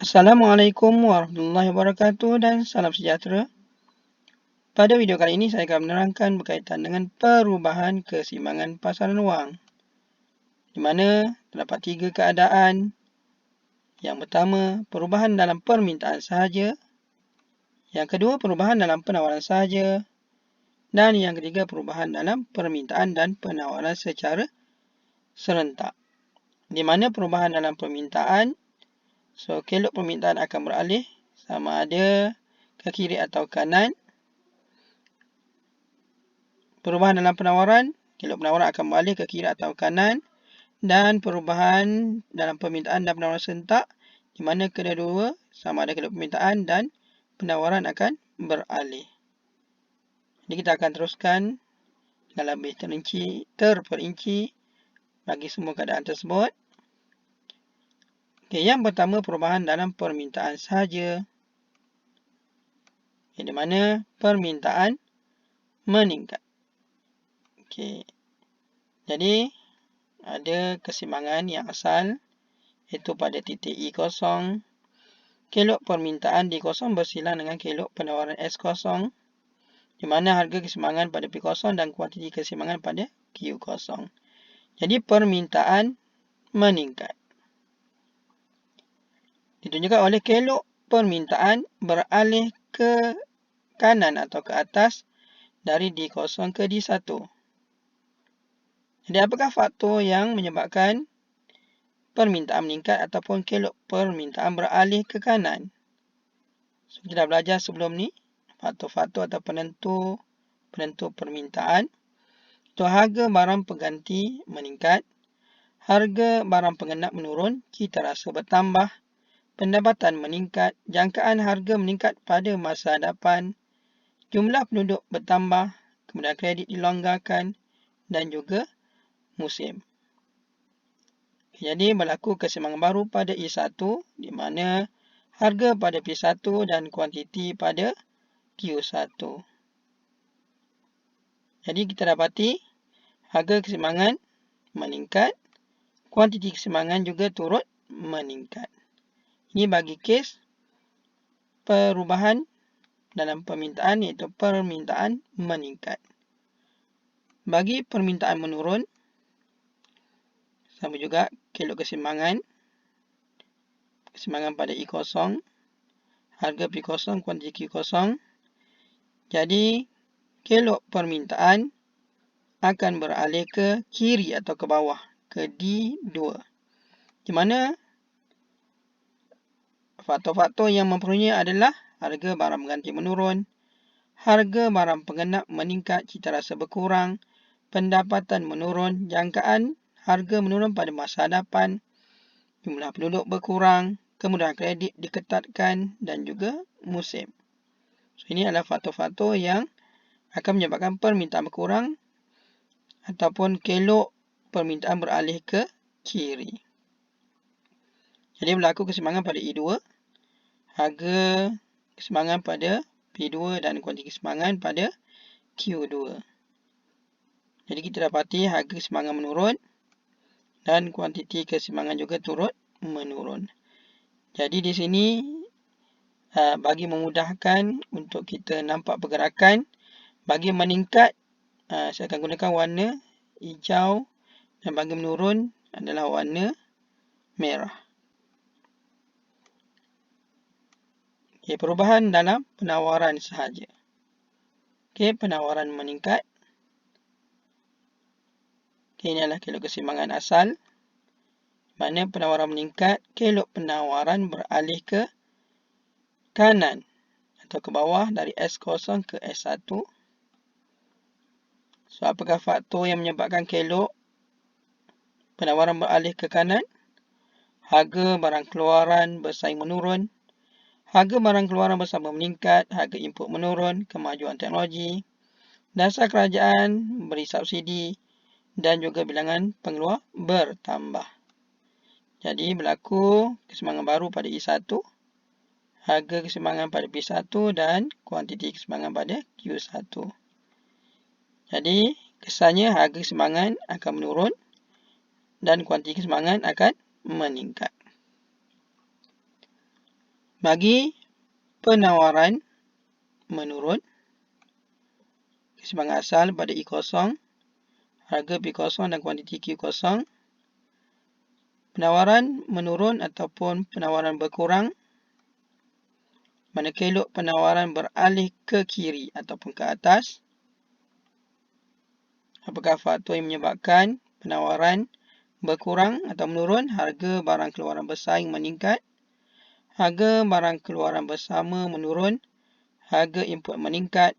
Assalamualaikum warahmatullahi wabarakatuh dan salam sejahtera. Pada video kali ini saya akan menerangkan berkaitan dengan perubahan keseimbangan pasaran wang, di mana terdapat 3 keadaan. Yang pertama, perubahan dalam permintaan sahaja. Yang kedua, perubahan dalam penawaran sahaja. Dan yang ketiga, perubahan dalam permintaan dan penawaran secara serentak. Di mana perubahan dalam permintaan, kelok permintaan akan beralih sama ada ke kiri atau kanan. Perubahan dalam penawaran, kelok penawaran akan beralih ke kiri atau kanan. Dan perubahan dalam permintaan dan penawaran serentak, di mana kedua-dua sama ada kelok permintaan dan penawaran akan beralih. Jadi kita akan teruskan dengan lebih terperinci bagi semua keadaan tersebut. Okay, yang pertama, perubahan dalam permintaan sahaja. Okay, di mana permintaan meningkat. Okay. Jadi ada keseimbangan yang asal, iaitu pada titik E0. Kelok permintaan D0 bersilang dengan kelok penawaran S0, di mana harga keseimbangan pada P0 dan kuantiti keseimbangan pada Q0. Jadi permintaan meningkat. Ditunjukkan oleh kelok permintaan beralih ke kanan atau ke atas dari D0 ke D1. Jadi apakah faktor yang menyebabkan permintaan meningkat ataupun kelok permintaan beralih ke kanan? So, kita dah belajar sebelum ni faktor-faktor atau penentu permintaan. Itu harga barang pengganti meningkat, harga barang pengenap menurun, cita rasa bertambah, pendapatan meningkat, jangkaan harga meningkat pada masa hadapan, jumlah penduduk bertambah, kemudian kredit dilonggarkan dan juga musim. Jadi berlaku keseimbangan baru pada E1, di mana harga pada P1 dan kuantiti pada Q1. Jadi kita dapati harga keseimbangan meningkat, kuantiti keseimbangan juga turut meningkat. Ini bagi kes perubahan dalam permintaan, iaitu permintaan meningkat. Bagi permintaan menurun, sama juga kelok keseimbangan pada E0, harga P0, kuantiti Q0. Jadi kelok permintaan akan beralih ke kiri atau ke bawah, ke D2. Di mana faktor-faktor yang mempengaruhinya adalah harga barang pengganti menurun, harga barang pengenap meningkat, cita rasa berkurang, pendapatan menurun, jangkaan harga menurun pada masa hadapan, jumlah penduduk berkurang, kemudahan kredit diketatkan dan juga musim. So, ini adalah faktor-faktor yang akan menyebabkan permintaan berkurang ataupun kelok permintaan beralih ke kiri. Jadi berlaku keseimbangan pada E2, harga keseimbangan pada P2 dan kuantiti keseimbangan pada Q2. Jadi kita dapati harga keseimbangan menurun dan kuantiti keseimbangan juga turut menurun. Jadi di sini bagi memudahkan untuk kita nampak pergerakan, bagi meningkat saya akan gunakan warna hijau dan bagi menurun adalah warna merah. Okay, perubahan dalam penawaran sahaja. Okay, penawaran meningkat. Okay, ini adalah kelok keseimbangan asal. Mana penawaran meningkat, kelok penawaran beralih ke kanan atau ke bawah dari S0 ke S1. So, apakah faktor yang menyebabkan kelok penawaran beralih ke kanan? Harga barang keluaran bersaing menurun, harga barang keluaran bersama meningkat, harga input menurun, kemajuan teknologi, dasar kerajaan beri subsidi dan juga bilangan pengeluar bertambah. Jadi berlaku keseimbangan baru pada E1, harga keseimbangan pada P1 dan kuantiti keseimbangan pada Q1. Jadi kesannya harga keseimbangan akan menurun dan kuantiti keseimbangan akan meningkat. Bagi penawaran menurun, keseimbangan asal pada E0, harga P0 dan kuantiti Q0. Penawaran menurun ataupun penawaran berkurang manakala elok penawaran beralih ke kiri ataupun ke atas. Apakah faktor yang menyebabkan penawaran berkurang atau menurun? Harga barang keluaran bersaing meningkat, harga barang keluaran bersama menurun, harga input meningkat,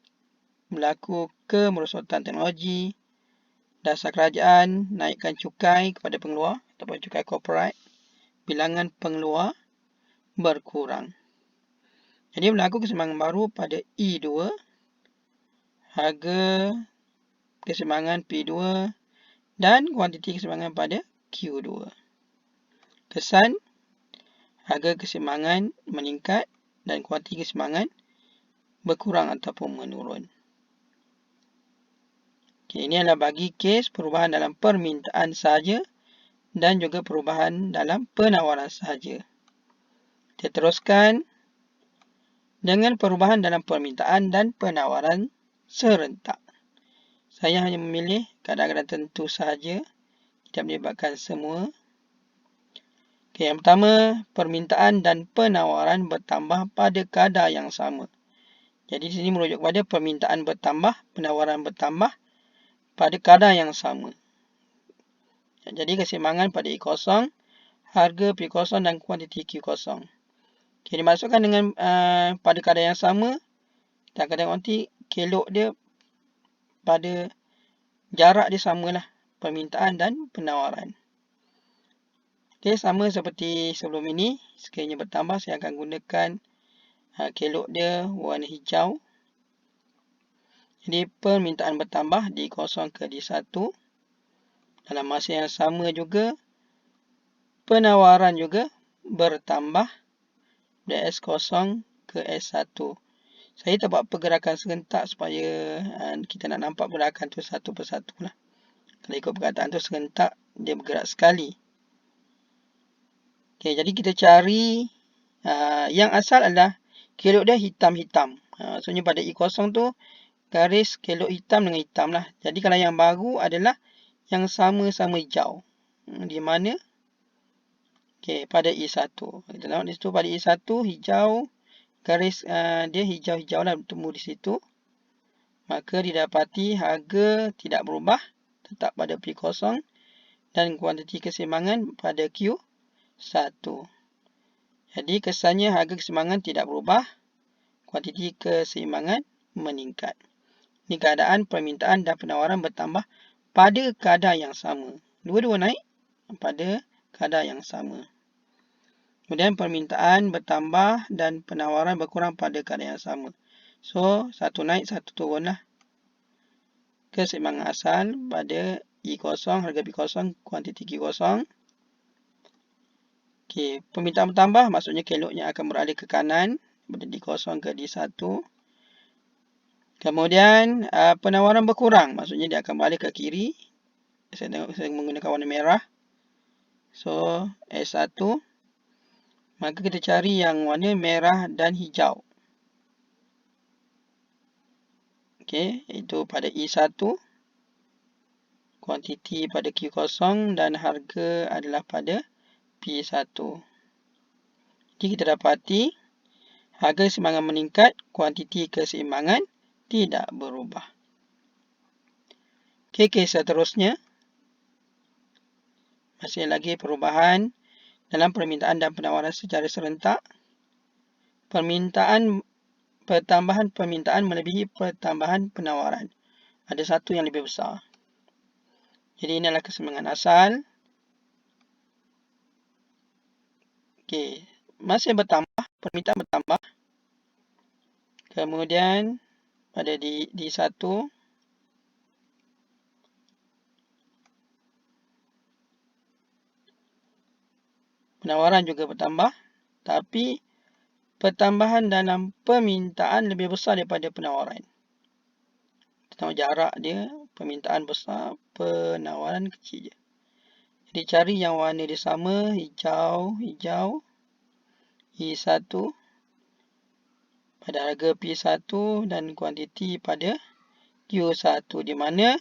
berlaku kemerosotan teknologi, dasar kerajaan naikkan cukai kepada pengeluar ataupun cukai korporat, bilangan pengeluar berkurang. Jadi berlaku keseimbangan baru pada E2, harga keseimbangan P2 dan kuantiti keseimbangan pada Q2. Kesan, harga keseimbangan meningkat dan kuantiti keseimbangan berkurang ataupun menurun. Okay, ini adalah bagi kes perubahan dalam permintaan sahaja dan juga perubahan dalam penawaran sahaja. Kita teruskan dengan perubahan dalam permintaan dan penawaran serentak. Saya hanya memilih kadar-kadar tertentu sahaja, tidak menyebabkan semua. Okay, yang pertama, permintaan dan penawaran bertambah pada kadar yang sama. Jadi di sini merujuk kepada permintaan bertambah, penawaran bertambah pada kadar yang sama. Jadi keseimbangan pada E0, harga P0 dan kuantiti Q0. Okay, dimasukkan dengan pada kadar yang sama. Kita akan tengok nanti kelok dia pada jarak dia samalah, permintaan dan penawaran. Okay, sama seperti sebelum ini. Sekiranya bertambah, saya akan gunakan kelok dia warna hijau. Jadi permintaan bertambah D0 ke D1. Dalam masa yang sama juga, penawaran juga bertambah dari S0 ke S1. Saya tak buat pergerakan serentak supaya kita nak nampak pergerakan tu satu persatu lah. Kalau ikut perkataan tu serentak, dia bergerak sekali. Okay, jadi kita cari yang asal adalah kelok dia hitam-hitam. Maksudnya pada E0 tu garis kelok hitam dengan hitam lah. Jadi kalau yang baru adalah yang sama-sama hijau. Di mana? Okay, pada E1. Kita tengok di situ pada E1 hijau. Garis dia hijau-hijau lah bertemu di situ. Maka didapati harga tidak berubah. Tetap pada P0. Dan kuantiti keseimbangan pada Q1. Jadi kesannya harga keseimbangan tidak berubah. Kuantiti keseimbangan meningkat. Ini keadaan permintaan dan penawaran bertambah pada kadar yang sama. Dua-dua naik pada kadar yang sama. Kemudian permintaan bertambah dan penawaran berkurang pada kadar yang sama. So, satu naik, satu turun lah. Keseimbangan asal pada E0, harga P0, kuantiti Q0. Okay, permintaan bertambah maksudnya keloknya akan beralih ke kanan. Pada D0 ke D1. Kemudian penawaran berkurang, maksudnya dia akan balik ke kiri. Saya menggunakan warna merah. So S1. Maka kita cari yang warna merah dan hijau. Okey, itu pada E1. Kuantiti pada Q0 dan harga adalah pada P1. Jadi kita dapati harga keseimbangan meningkat, kuantiti keseimbangan tidak berubah. Okey, kes seterusnya. Masih lagi perubahan dalam permintaan dan penawaran secara serentak. Pertambahan permintaan melebihi pertambahan penawaran. Ada satu yang lebih besar. Jadi ini adalah keseimbangan asal. Okey, masih bertambah, permintaan bertambah. Kemudian pada D1 penawaran juga bertambah, tapi pertambahan dalam permintaan lebih besar daripada penawaran. Kita tengok jarak dia, permintaan besar, penawaran kecil je. Jadi cari yang warna dia sama, hijau, E1. pada harga P1 dan kuantiti pada Q1, di mana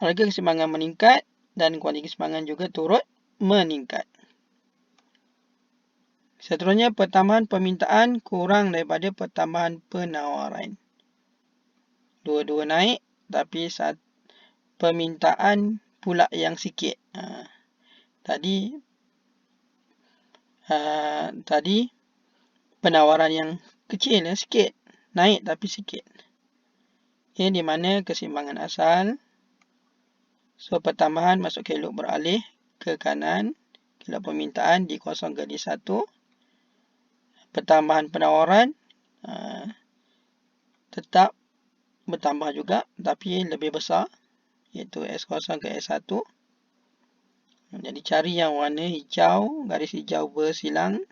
harga keseimbangan meningkat dan kuantiti keseimbangan juga turut meningkat. Seterusnya, pertambahan permintaan kurang daripada pertambahan penawaran. Dua-dua naik, tapi permintaan pula yang sikit. Tadi penawaran yang kecil, sikit. Naik tapi sikit. Di mana keseimbangan asal. So, pertambahan masuk kelok beralih ke kanan. Kelok permintaan dikosongkan di 1. Pertambahan penawaran tetap bertambah juga, tapi lebih besar, iaitu S0 ke S1. Jadi cari yang warna hijau, garis hijau bersilang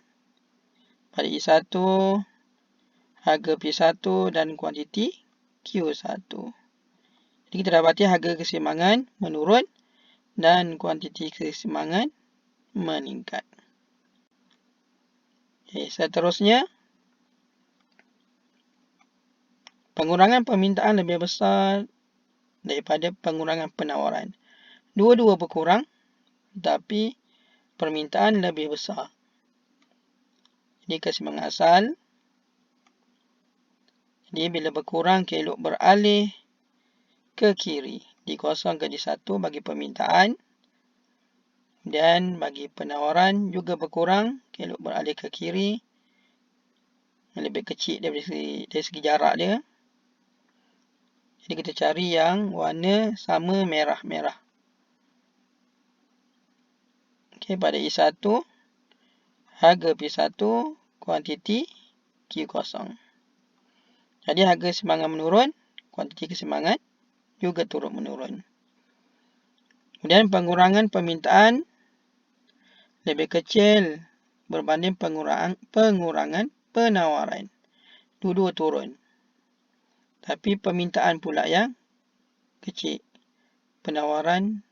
pada I1, harga P1 dan kuantiti Q1. Jadi kita dapati harga keseimbangan menurun dan kuantiti keseimbangan meningkat. Seterusnya, pengurangan permintaan lebih besar daripada pengurangan penawaran. Dua-dua berkurang, tapi permintaan lebih besar. Jadi keseimbangan asal. Jadi bila berkurang, kelok beralih ke kiri. Dikosongkan di 1 bagi permintaan. Dan bagi penawaran juga berkurang, kelok beralih ke kiri. Lebih kecil dari segi jarak dia. Jadi kita cari yang warna sama merah-merah. Pada I1, harga P1, kuantiti Q0. Jadi harga keseimbangan menurun, kuantiti keseimbangan juga turut menurun. Kemudian pengurangan permintaan lebih kecil berbanding pengurangan penawaran. Dua-dua turun. Tapi permintaan pula yang kecil. Penawaran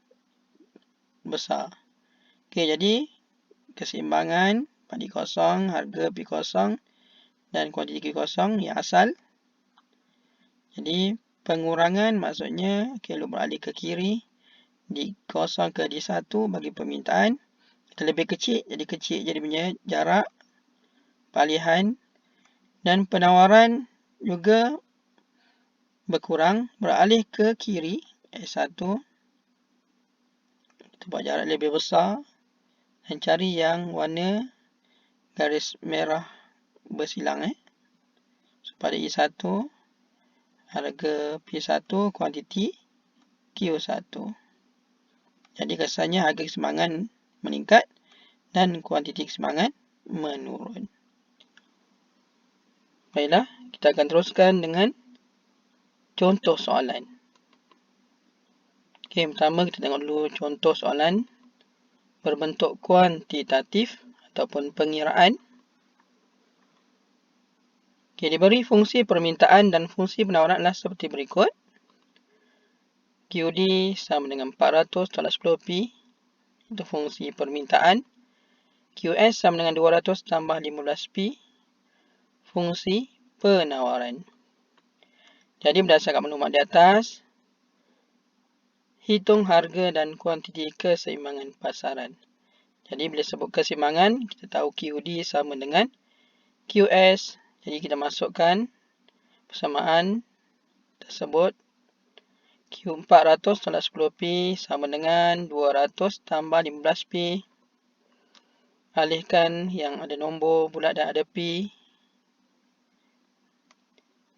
besar. Jadi keseimbangan pada kosong, harga P0 dan kuantiti Q0 yang asal. Jadi pengurangan maksudnya kelok beralih ke kiri. Dikosongkan di 1 bagi permintaan. Kita lebih kecil, jadi punya jarak palihan. Dan penawaran juga berkurang, beralih ke kiri S1. Kita buat jarak lebih besar dan cari yang warna garis merah bersilang. So, pada I1, harga P1, kuantiti Q1. Jadi kesannya harga keseimbangan meningkat dan kuantiti keseimbangan menurun. Baiklah, kita akan teruskan dengan contoh soalan. Pertama kita tengok dulu contoh soalan berbentuk kuantitatif ataupun pengiraan. Diberi fungsi permintaan dan fungsi penawaran adalah seperti berikut. QD sama dengan 400 tolak 10P. Itu fungsi permintaan. QS sama dengan 200 tambah 15P. Fungsi penawaran. Jadi berdasarkan maklumat di atas, hitung harga dan kuantiti keseimbangan pasaran. Jadi bila sebut keseimbangan, kita tahu QD sama dengan QS. Jadi kita masukkan persamaan tersebut. Q400 tolak 10P sama dengan 200 tambah 15P. Alihkan yang ada nombor bulat dan ada P.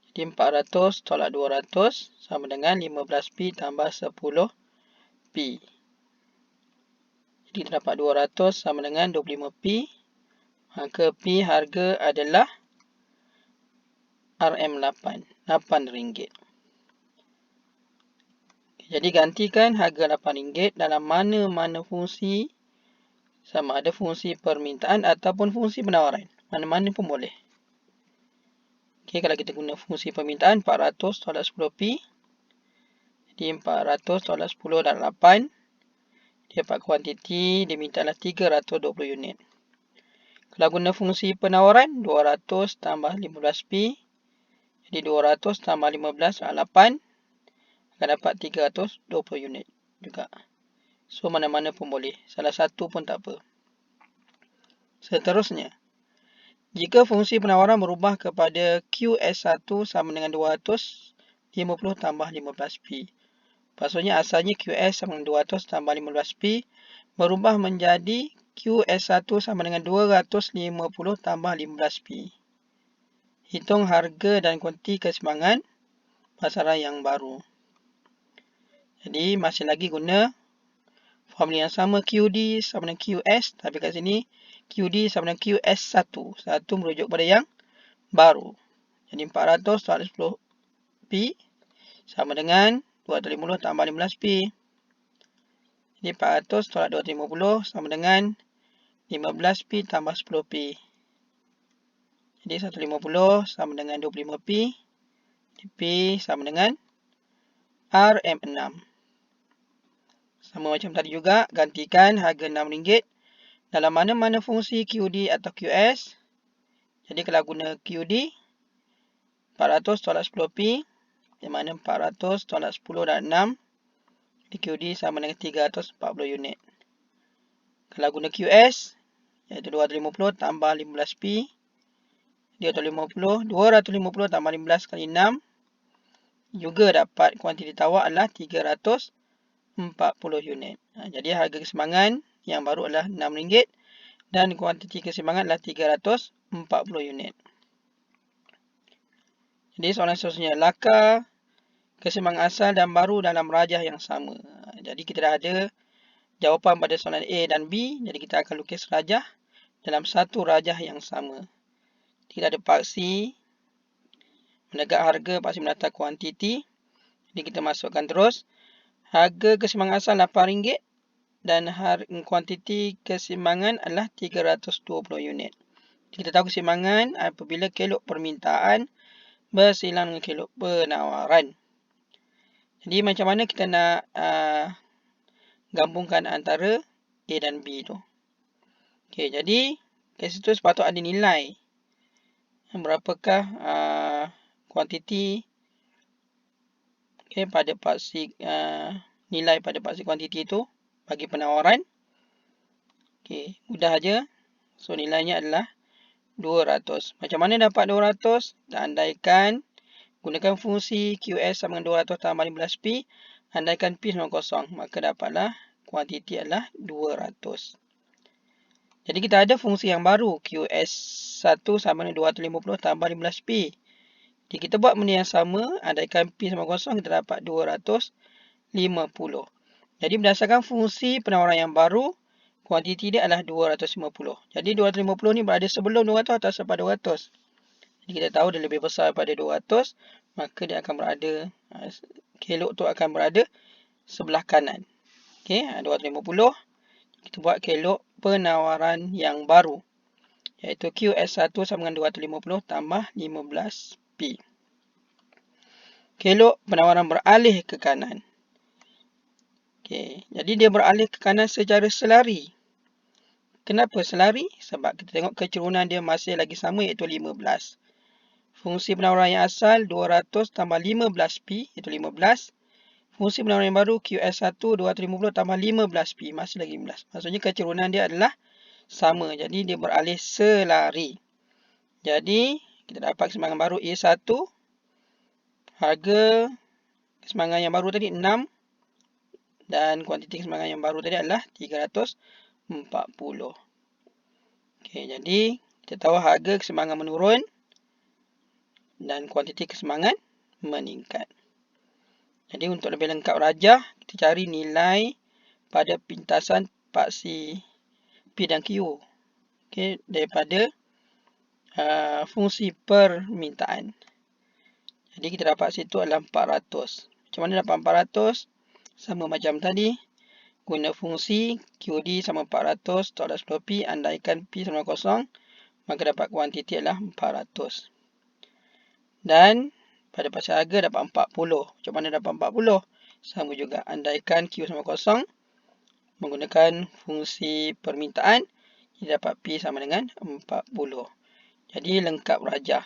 Jadi 400 tolak 200 sama dengan 15P tambah 10P. Jadi kita dapat 200 sama dengan 25P. Maka P harga adalah RM8. RM8. Jadi gantikan harga RM8 dalam mana-mana fungsi, sama ada fungsi permintaan ataupun fungsi penawaran. Mana-mana pun boleh. Kalau kita guna fungsi permintaan 400 tolak 10P. Jadi 400 tolak 10 dan 8. Dia dapat kuantiti dimintalah 320 unit. Kalau guna fungsi penawaran 200 tambah 15P Jadi 200 tambah 15 adalah 8. Akan dapat 320 unit juga. So, mana-mana pun boleh. Salah satu pun tak apa. Seterusnya, jika fungsi penawaran berubah kepada QS1 sama dengan 250 tambah 15P. Maksudnya asalnya QS sama dengan 200 tambah 15P berubah menjadi QS1 sama dengan 250 tambah 15P. Hitung harga dan kuantiti keseimbangan pasaran yang baru. Jadi masih lagi guna formula yang sama, QD sama dengan QS. Tapi kat sini QD sama dengan QS1. Satu merujuk pada yang baru. Jadi 400 tolak 10P sama dengan 250 tambah 15P. Jadi 400 tolak 250 sama dengan 15P tambah 10P. Jadi 150 sama dengan 25P. P sama dengan RM6. Sama macam tadi juga, gantikan harga RM6 dalam mana-mana fungsi QD atau QS. Jadi kalau guna QD, 400 tolak 10P, di mana 400 tolak 10 dan 6. Jadi QD sama dengan 340 unit. Kalau guna QS, iaitu 250 tambah 15P, 250 tambah 15 kali 6, juga dapat kuantiti tawar adalah 340 unit. Jadi harga keseimbangan yang baru adalah RM6 dan kuantiti keseimbangan adalah 340 unit. Jadi soalan seterusnya, laka keseimbangan asal dan baru dalam rajah yang sama. Jadi kita dah ada jawapan pada soalan A dan B. Jadi kita akan lukis rajah dalam satu rajah yang sama. Kita ada paksi menegak harga, paksi menata kuantiti. Jadi kita masukkan terus. Harga keseimbangan asal RM8 dan kuantiti keseimbangan adalah 320 unit. Jadi kita tahu keseimbangan apabila kelok permintaan bersilang dengan kelok penawaran. Jadi macam mana kita nak gabungkan antara A dan B tu. Okey, jadi kat situ sepatutnya ada nilai. Berapakah kuantiti pada paksi nilai pada paksi kuantiti itu bagi penawaran. Okey, mudah aja. So nilainya adalah 200. Macam mana dapat 200? Andaikan gunakan fungsi QS sama dengan 200 tambah 15P. Andaikan P sama 0, maka dapatlah kuantiti adalah 200. Jadi kita ada fungsi yang baru, QS1 sama dengan 250 tambah 15P. Jadi kita buat benda yang sama, andaikan P sama 0, kita dapat 250. Jadi berdasarkan fungsi penawaran yang baru, kuantiti dia adalah 250. Jadi 250 ni berada sebelum 200 atau selepas 200. Jadi kita tahu dia lebih besar daripada 200, maka dia akan berada, kelok tu akan berada sebelah kanan. Okey, 250. Kita buat kelok penawaran yang baru, iaitu QS1 sama dengan 250 tambah 15P. Kelok penawaran beralih ke kanan. Okey, jadi dia beralih ke kanan secara selari. Kenapa selari? Sebab kita tengok kecerunan dia masih lagi sama, iaitu 15. Fungsi penawaran yang asal 200 tambah 15P, iaitu 15. Fungsi penawaran yang baru QS1 250 tambah 15P, masih lagi 15. Maksudnya kecerunan dia adalah sama. Jadi dia beralih selari. Jadi kita dapat keseimbangan baru A1. Harga keseimbangan yang baru tadi 6. Dan kuantiti keseimbangan yang baru tadi adalah 340. Okey, jadi kita tahu harga keseimbangan menurun dan kuantiti keseimbangan meningkat. Jadi untuk lebih lengkap rajah, kita cari nilai pada pintasan paksi P dan Q. Okey, daripada fungsi permintaan. Jadi kita dapat situ adalah 400. Macam mana dapat 400? Sama macam tadi. Guna fungsi QD sama 400 tolak 10P. Andaikan P sama 0, maka dapat kuantiti adalah 400. Dan pada paksi harga dapat 40. Macam mana dapat 40? Sama juga. Andaikan Q sama 0, menggunakan fungsi permintaan, kita dapat P sama dengan 40. Jadi lengkap rajah.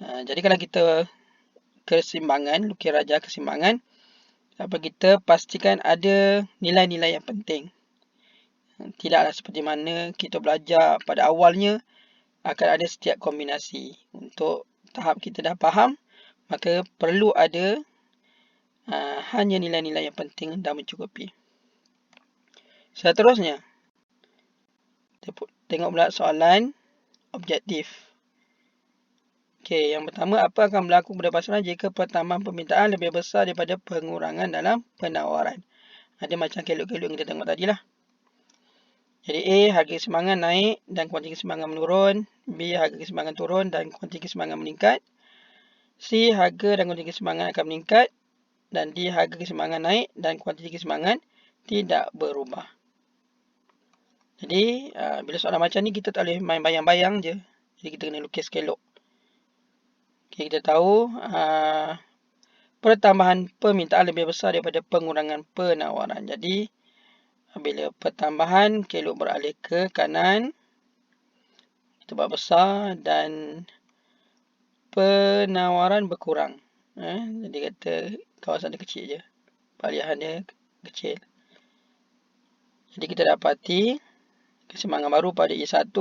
Jadi kalau kita keseimbangan, lukis rajah keseimbangan, kita pastikan ada nilai-nilai yang penting. Tidaklah seperti mana kita belajar pada awalnya, akan ada setiap kombinasi. Untuk tahap kita dah faham, maka perlu ada hanya nilai-nilai yang penting dan mencukupi. Seterusnya, tengok pula soalan objektif. Okey, yang pertama, apa akan berlaku pada pasaran jika pertambahan permintaan lebih besar daripada pengurangan dalam penawaran? Ada macam kelok-kelok yang kita tengok tadi lah. Jadi A, harga keseimbangan naik dan kuantiti keseimbangan menurun. B, harga keseimbangan turun dan kuantiti keseimbangan meningkat. C, harga dan kuantiti keseimbangan akan meningkat. Dan D, harga keseimbangan naik dan kuantiti keseimbangan tidak berubah. Jadi, bila soalan macam ni, kita tak boleh main bayang-bayang je. Jadi, kita kena lukis kelok. Okay, kita tahu pertambahan permintaan lebih besar daripada pengurangan penawaran. Jadi, bila pertambahan kelok beralih ke kanan, kita buat besar dan penawaran berkurang. Jadi, kata kawasan dia kecil je. Peralihan dia kecil. Jadi, kita dapati keseimbangan baru pada E1,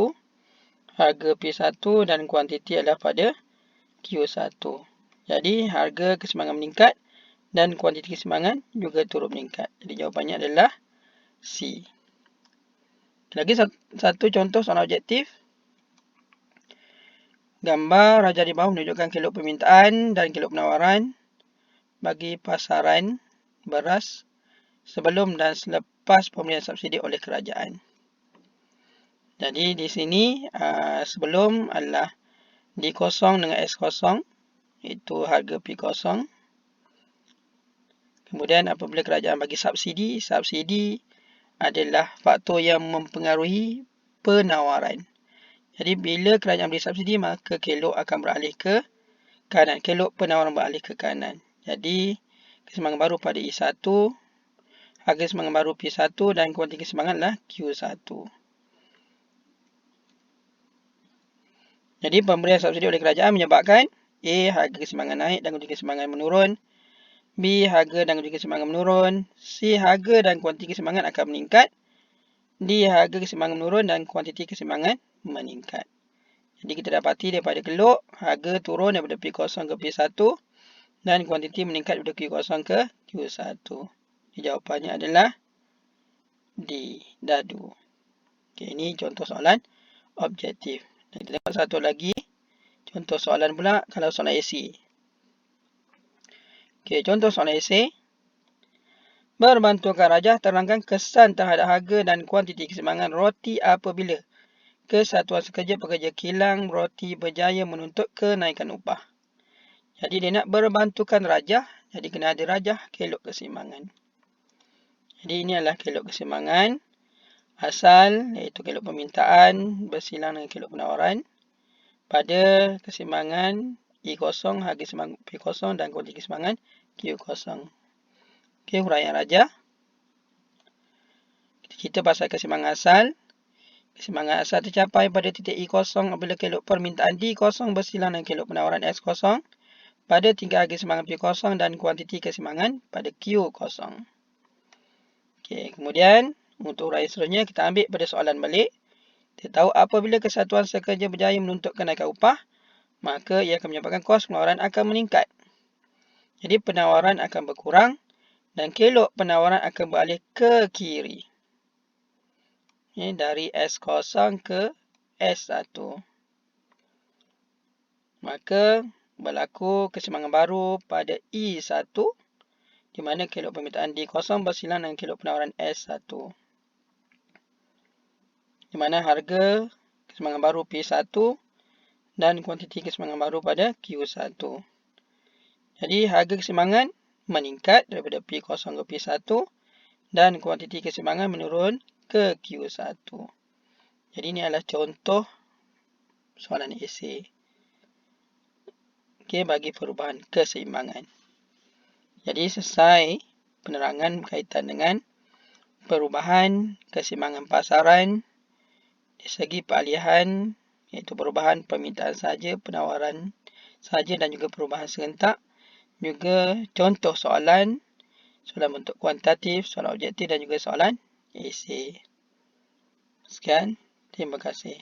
harga P1 dan kuantiti adalah pada Q1. Jadi, harga keseimbangan meningkat dan kuantiti keseimbangan juga turut meningkat. Jadi, jawapannya adalah C. Lagi satu contoh soalan objektif. Gambar rajah di bawah menunjukkan kelok permintaan dan kelok penawaran bagi pasaran beras sebelum dan selepas pemberian subsidi oleh kerajaan. Jadi, di sini sebelum adalah D0 dengan S0, itu harga P0. Kemudian apabila kerajaan bagi subsidi, subsidi adalah faktor yang mempengaruhi penawaran. Jadi bila kerajaan beri subsidi, maka kelok akan beralih ke kanan. Kelok penawaran beralih ke kanan. Jadi keseimbangan baru pada E1, harga keseimbangan baru P1 dan kuantiti keseimbangan adalah Q1. Jadi pemberian subsidi oleh kerajaan menyebabkan A, harga keseimbangan naik dan kuantiti keseimbangan menurun. B, harga dan kuantiti keseimbangan menurun. C, harga dan kuantiti keseimbangan akan meningkat. D, harga keseimbangan menurun dan kuantiti keseimbangan meningkat. Jadi kita dapati daripada kelok, harga turun daripada P0 ke P1 dan kuantiti meningkat daripada Q0 ke Q1. Jadi jawapannya adalah D, dadu. Okey, ini contoh soalan objektif. Dan kita tengok satu lagi. Contoh soalan pula kalau soalan esei. Okey, contoh soalan esei. Berbantukan rajah terangkan kesan terhadap harga dan kuantiti keseimbangan roti apabila Kesatuan Pekerja Kilang Roti berjaya menuntut kenaikan upah. Jadi dia nak berbantukan rajah, jadi kena ada rajah kelok keseimbangan. Jadi ini adalah kelok keseimbangan asal, iaitu kelok permintaan bersilang dengan kelok penawaran pada keseimbangan E0, harga keseimbangan P0 dan kuantiti keseimbangan Q0. Okey, huraian rajah. Kita pasal keseimbangan asal. Keseimbangan asal tercapai pada titik E0 apabila kelok permintaan D0 bersilang dengan kelok penawaran S0 pada tingkat harga keseimbangan P0 dan kuantiti keseimbangan pada Q0. Okey, kemudian untuk huraian seterusnya kita ambil pada soalan balik. Kita tahu apabila Kesatuan Sekerja berjaya menuntut kenaikan upah, maka ia akan menyebabkan kos penawaran akan meningkat. Jadi penawaran akan berkurang dan kelok penawaran akan beralih ke kiri. Ini dari S0 ke S1. Maka berlaku keseimbangan baru pada E1 di mana kelok permintaan D0 bersilang dengan kelok penawaran S1. Di mana harga keseimbangan baru P1 dan kuantiti keseimbangan baru pada Q1. Jadi harga keseimbangan meningkat daripada P0 ke P1 dan kuantiti keseimbangan menurun ke Q1. Jadi ini adalah contoh soalan esei. Okey, bagi perubahan keseimbangan. Jadi selesai penerangan berkaitan dengan perubahan keseimbangan pasaran dari segi peralihan, iaitu perubahan permintaan sahaja, penawaran saja dan juga perubahan serentak. Juga contoh soalan bentuk kuantitatif, soalan objektif dan juga soalan esei. Sekian, terima kasih.